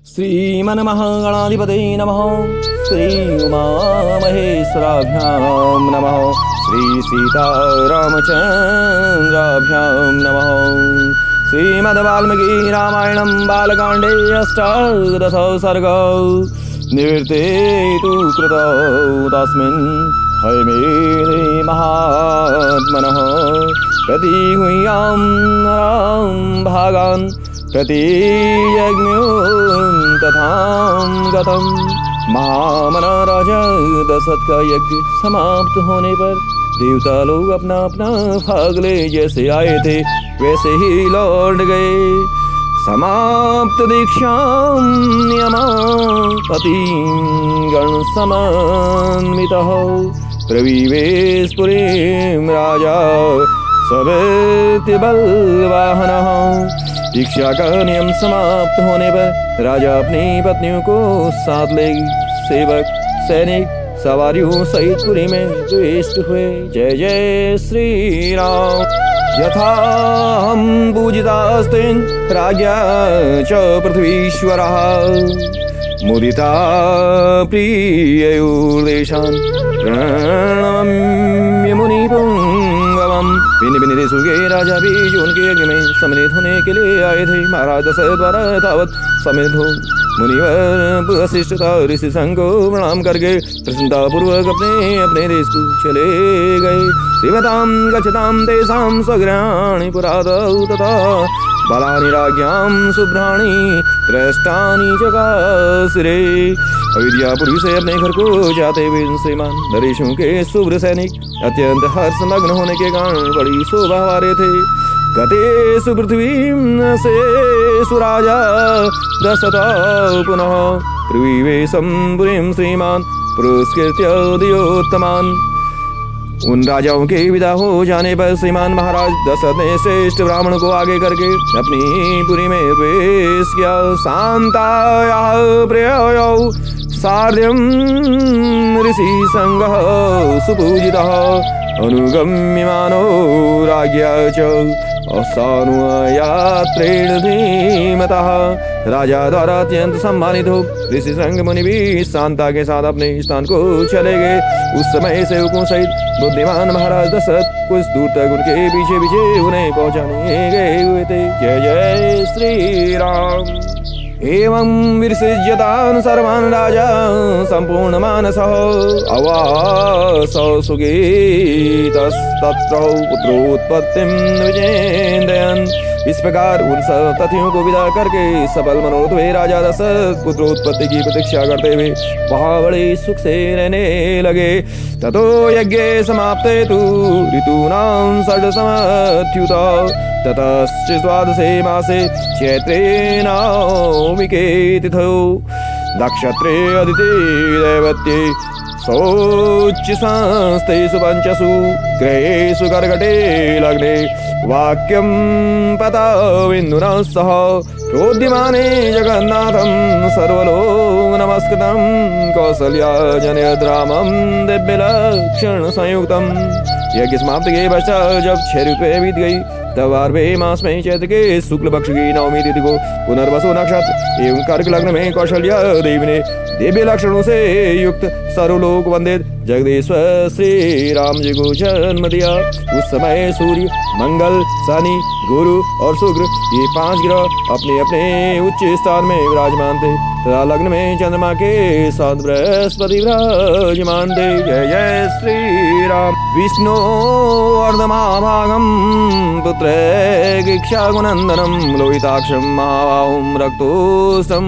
श्रीमन्महागणाधिपतये नमः। श्री उमामहेश्वराभ्यां नमः। श्री सीतारामचन्द्राभ्यां नमः। श्रीमद्वाल्मीकि रामायणं बालकाण्डे अष्टादशौ सर्गौ। निवृत्ते तु कृतौ तस्मिन् हयमेधे महात्मनः प्रतिगुह्यां नरां भागान् प्रतियज्ञों तथां गतम्। महामना राजा दशरथ का यज्ञ समाप्त होने पर देवता लोग अपना अपना भाग ले जैसे आए थे वैसे ही लौट गए। समाप्त दीक्षां नियमा पतिं गण समन्वितः प्रविवेश पुरीं राजा सवेत्य बलवाहनः। दीक्षा का नियम समाप्त होने पर राजा अपनी पत्नियों को साथ ले सेवक सैनिक सवारियों सहित पुरी में प्रविष्ट हुए। जय जय श्री राम। यथा हम पूजितास्तेन राज्ञा च पृथ्वीश्वरः मुदिता प्रिययोर्देशान् प्रणम्य मुनिपुंगवम्। भिन्न भिन्न देशों के राजा भी जो उनके यज्ञ में सम्मिलित होने के लिए आए थे महाराज दशरथ द्वारा तावत सम्मिलित हो मुनिवर वशिष्ठ ऋषि संघ को प्रणाम करके प्रसन्नता पूर्वक अपने अपने देश को चले गए। श्रीमतां गच्छतां तेषां स्वगृहाणि पुरादौ तथा बलानि राज्ञां शुभ्राणि प्रष्टानि चकासिरे। अयोध्यापुरी से अपने घर को जाते हुए श्रीमान नरेशों के शुभ्र सैनिक अत्यंत हर्षमग्न होने के कारण बड़ी शोभा वाले थे। गतेषु पृथ्वीं से सुराजा दशरथ पुनः प्रविवेशं पुरीं श्रीमान पुरस्कृत्य दियोत्तमान्। उन राजाओं के विदा हो जाने पर श्रीमान महाराज दशरथ ने श्रेष्ठ ब्राह्मण को आगे करके अपनी पुरी में प्रवेश किया। शांतायाः प्रियौ सार्धं ऋषि संगः सुपूजितः अनुगम्यमानो राज्ञा च असानुयात्रेण धीमतः। राजा द्वारा अत्यंत सम्मानित हो ऋषि संग मुनि भी शांता के साथ अपने स्थान को चले गए। उस समय सेवकों सहित बुद्धिमान महाराज दशरथ कुछ दूर तक उनके पीछे पीछे उन्हें पहुंचाने गए हुए थे। जय जय श्री राम। एवं विसृज्यतान् सर्वान् राजा सम्पूर्ण मानसः अवासौ सुगीतस्तत्रौ पुत्रोत्पत्तिं विचिन्तयन्। इस प्रकार उन सब तथियों को विदा करके सफल मनोरथ हुए राजा दशरथ पुत्रोत्पत्ति की प्रतीक्षा करते हुए वहाँ बड़े सुख से रहने लगे। ततो यज्ञे समाप्ते तु ऋतूनां षड्समत्युत ततश्च द्वादशे मासे चैत्रे नवमिके तिथौ नक्षत्रे अदिते दैवत्ये शौच्यसंस्थेषु पञ्चसु ग्रहेषु कर्कटे लग्ने वाक्यं पताविन्दुना सह प्रोद्यमाने जगन्नाथं सर्वलोक नमस्कृतं कौसल्या जनयद् रामं दिव्यलक्षण संयुक्तम्। यज्ञ समाप्ति के पश्चात जब 6 ऋतुएं बीत गई तब 12वें मास में चैत्र के शुक्ल पक्ष की नवमी तिथि को पुनर्वसु नक्षत्र एवं कर्क लग्न में कौशल्या देवी ने दिव्य लक्षणों से युक्त सर्वलोक वंदित जगदीश्वर श्री राम जी को जन्म दिया। उस समय सूर्य मंगल शनि गुरु और शुक्र ये 5 ग्रह अपने अपने उच्च स्थान में विराजमान थे तथा लग्न में चंद्रमा के साथ बृहस्पति विराजमान थे। जय जय श्री राम। विष्णु अर्धमहाभागं पुत्रैक्षाकुनन्दनं लोहिताक्षं महाबाहुं रक्तोष्टं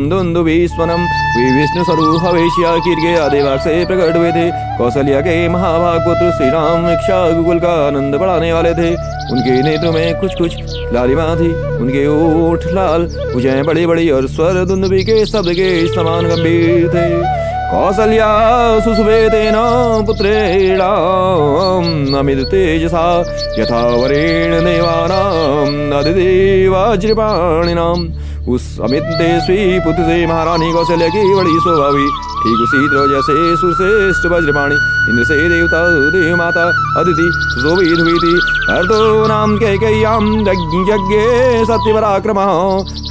दुन्दुभिस्वनं। वे विष्णु स्वरूप हवेशिया कीर्के आदिवाग से प्रकट हुए थे। कौशल्या के महाभाग पुत्र श्री राम इक्ष्वाकुकुल का आनंद बढ़ाने वाले थे। उनके नेत्रों में कुछ कुछ लालिमा थी। उनके ओठ लाल भुजाएं बड़ी बड़ी और स्वर दुंदुभि के शब्द के समान गंभीर थे। कौसल्या सुशुभे तेन पुत्रेण अमित तेजसा यथा वरेण देवानां अदिति वज्रपाणिनां। उस अमित तेजस्वी पुत्र से महारानी कौशल्या की बड़ी शोभा हुई। ठीक उसी तरह जैसे सुरश्रेष्ठ वज्रपाणी इंद्र से देवता देव माता अदिति सुशोभित हुई थी। भरतो नाम कैकेय्याम यज्ञे सत्य पराक्रमः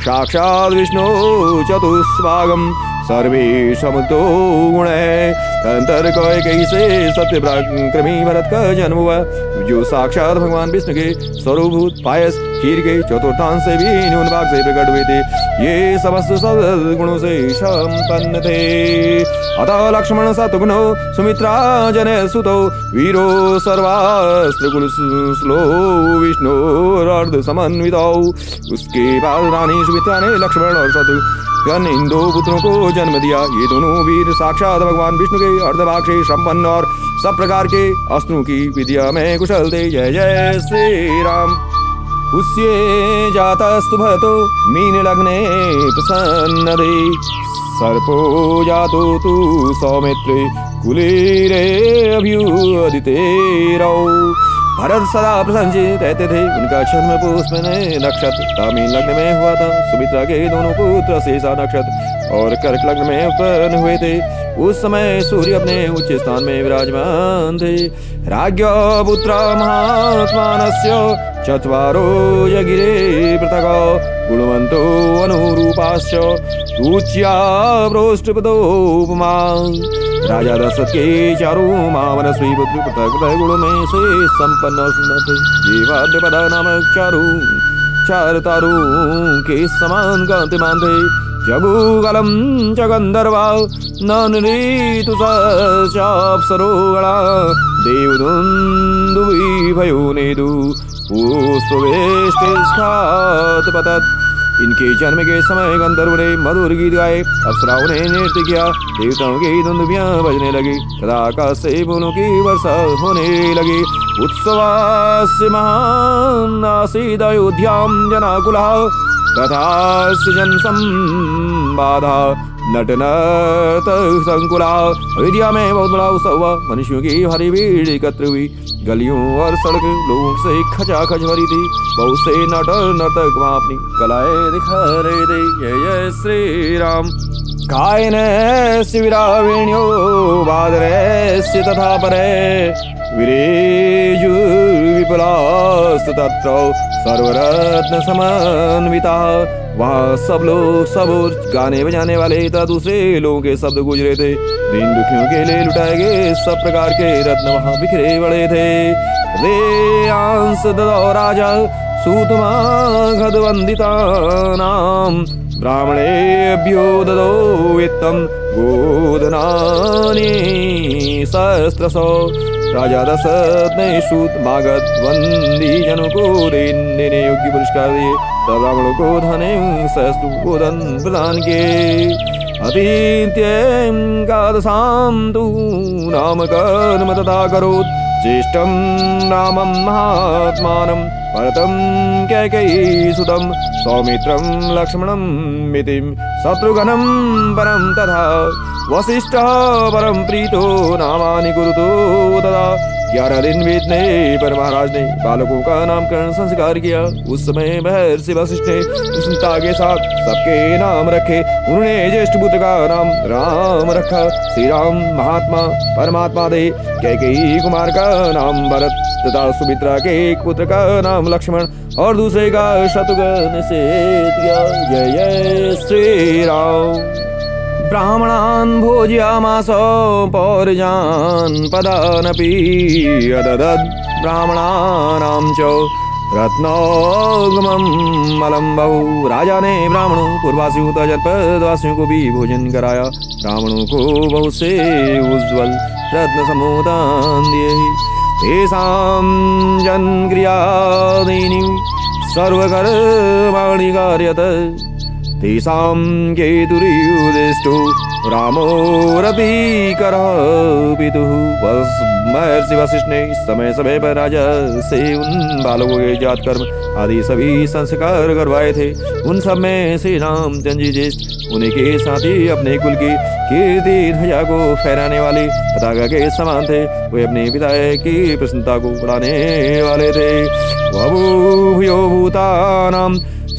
साक्षात् विष्णु चतुष्भागम सर्वे समुतो गुण है। तदंतर कैकेयी से सत्य पराक्रमी भरत का जन्म हुआ, जो साक्षात भगवान विष्णु के स्वरूपभूत पायस खीर के चतुर्थांश से भी न्यून भाग से प्रकट हुए थे। ये समस्त सद्गुणों से संपन्न थे। अतः लक्ष्मण शत्रुघ्नो सुमित्रा जन सुतो वीरो सर्वास्त्र कुल श्लो विष्णु अर्ध समन्वितौ। उसके बाद रानी सुमित्रा ने लक्ष्मण और शत्रुघ्न इन दो पुत्रों को जन्म दिया। ये दोनों वीर साक्षात भगवान विष्णु के अर्धभाग से संपन्न और सब प्रकार के अस्त्रों की विद्या में कुशल थे। जय जय श्री राम। पुष्ये जातस्तु भरतो मीन लग्ने प्रसन्न सर्पो जातो तु सौमित्रे कुलीरे अभ्युदिते रौ। भरत सदा प्रसन्नचित्त रहते थे। उनका जन्म पुष्य नक्षत्र मीन लग्न में हुआ था। सुमित्रा के दोनों पुत्र शेषा नक्षत्र और कर्क लग्न में उत्पन्न हुए थे। उस समय सूर्य अपने उच्च स्थान में विराजमान थे। राज्ञ पुत्र महात्मानस्य चत्वारो यगिरे पृथक गुणवंतो अनुरूपाश्च रुच्या प्रोष्ठपदोपमा। राजा दशरथ के चारों महामनस्वी पुत्र पृथक पृथक गुणों में से संपन्न सुंदर थे। ये वाद्यपदा नामक चार तारों के समान कांतिमान थे। जगुगलम च गंधर्वा नृतु चाप्सरोगणा देवदुन्दुभि भयो नेदु पुष्पवेष्टिस्खात पतत्। इनके जन्म के समय गंधर्व ने मधुर गीत गाए, अप्सराओं ने नृत्य किया, देवताओं की दुंदुभियां बजने लगी तथा आकाश से फूलों की वर्षा होने लगी। उत्सवास्य महान् आसीत् अयोध्यां जनाकुलः तथा जन संवादा नटनत संकुला। अयोध्या में बहुत बड़ा उत्सव हुआ। मनुष्यों की भारी भीड़ एकत्र हुई। गलियों और सड़क लोगों से खचाखच भरी थी। बहुत से नर्तक वहां अपनी कलाएं दिखा रहे थे। जय जय श्री राम। गायनस्य विरावेण्यो वादनस्य तथा परे विरेजु विपुलास्तु तत्र सर्वरत्न समन्विता। वहाँ सब लोग सब गाने बजाने वाले तथा दूसरे लोगों के शब्द गूंज थे। दीन दुखियों के लिए लुटाए गए सब प्रकार के रत्न वहाँ बिखरे पड़े थे। देयांस ददौ राजा सूतमा खद्वंदिता नाम ब्राह्मणेभ्यो ददौ वित्तम गोधनानि सहस्रशो। राजा दशरथ ने सूत मागध वंदी जनों को देने योग्य पुरस्कार दिए। तब ब्राह्मणों को धन सहस्त्र गोधन प्रदान किए। अतीत्यं कादशां तु नाम कर्म तथा करोत् ज्येष्ठं रामं महात्मानं भरतं कैकेयीसुतं सौमित्रं लक्ष्मणं मितिं शत्रुघ्नं परं तथा वसिष्ठः परम प्रीतो नामानि कुरुतो तदा। 11 दिन बीतने पर महाराज ने बालकों का नामकरण संस्कार किया। उस समय महर्षि वशिष्ठ ने प्रसन्नता के साथ सबके नाम रखे। उन्होंने ज्येष्ठ पुत्र का नाम राम रखा। श्री राम महात्मा परमात्मा दे। कैकेयी कुमार का नाम भरत तथा सुमित्रा के एक पुत्र का नाम लक्ष्मण और दूसरे का शत्रुघ्न से किया। जय जय श्री राम। ब्राह्मणान् भोजयामास पौर्जान् पदानपि अददद् ब्राह्मणानां च रत्नोगमं मलं बहु। राजा ने ब्राह्मणों पूर्ववासियों तथा जनपदवासियों को भी भोजन कराया। ब्राह्मणों को बहुत से उज्ज्वल रत्न समूदान दिए। तेषां जन्क्रियादीनि सर्वकर्माणि कार्यत। तेषां केतुर्युधिष्ठो रामो रतिकरः पितुः। महर्षि वशिष्ठ ने समय समय पर राजा से उन बालकों के जात कर्म आदि सभी संस्कार करवाए थे। उन सब में श्री रामचंद्र जी ज्येष्ठ उन्हीं के साथ ही अपने कुल की कीर्ति ध्वजा को फहराने वाले पताका के समान थे। वे अपने पिता की प्रसन्नता को बढ़ाने वाले थे। वभूभुयो भूतानां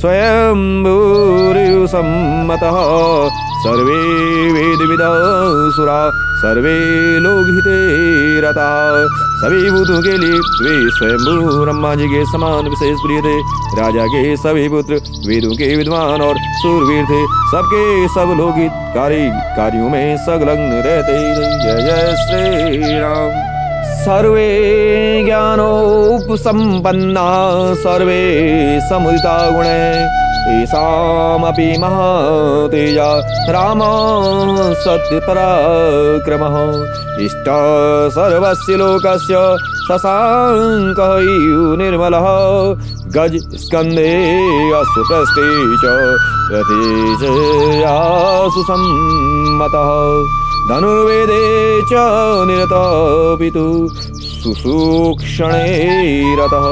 स्वयंभूरिसम्मतः सर्वे वेदविदुसुरा सर्वे लोकहिते रताः। सभी भूतों के लिए वे स्वयंभू ब्रह्मा जी के समान विशेष प्रिय थे। राजा के सभी पुत्र वेदों के विद्वान और सूरवीर थे। सबके सब लोग कार्यों में संलग्न रहते थे। जय जय श्री राम। सर्वे ज्ञानोपसम्पन्ना सर्वे समुदिता गुणे तेषामपि महातेजा राम सत्यपराक्रमः। इष्ट सर्वस्य लोकस्य शशाङ्कः निर्मलः गज स्कन्धे अश्वपृष्ठे च रथे च सुसम्मतः। धनुर्वेदे च निरतपितु सुसूक्षणे रतः।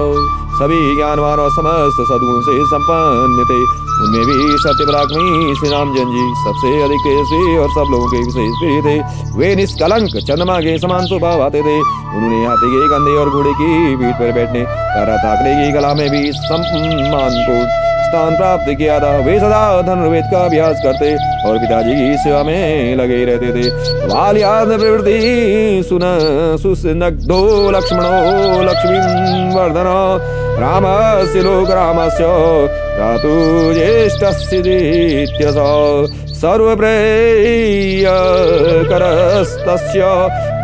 सभी ज्ञानवान और समस्त सद्गुण से संपन्न थे। उनमें भी सत्य पराक्रमी श्री रामचंद्र जी सबसे अधिक तेजस्वी और सब लोगों के विशेष प्रिय थे। वे निष्कलंक चंद्रमा के समान स्वभाव आते थे। उन्होंने हाथी के कंधे और घोड़े की पीठ पर बैठने तथा थाकने की कला में भी सम्मानपूर्ण स्थान प्राप्त किया था। वे सदा धनुर्वेद का अभ्यास करते और पिताजी की सेवा में लगे रहते थे। बाल्याद प्रवृत्ति सुस्नग्धो लक्ष्मणो लक्ष्मीं वर्धन रामस्य लोक रामस्य भ्रातु ज्येष्ठस्य दित्यसः। सर्वप्रियकरस्तस्य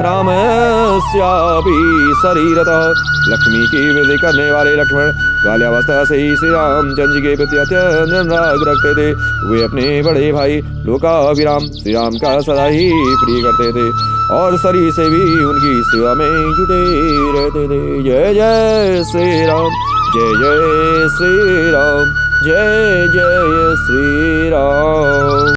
रामस्यापि शरीरतः। लक्ष्मी की वृद्धि करने वाले लक्ष्मण बाल्यावस्था से ही श्री रामचंद्र जी के प्रति अत्यंत अनुराग रखते थे। वे अपने बड़े भाई लोकाभिराम श्री राम का सदा ही प्रिय करते थे और शरीर से भी उनकी सेवा में जुटे रहते थे। जय जय श्री राम। जय जय श्री राम। जय जय श्री राम।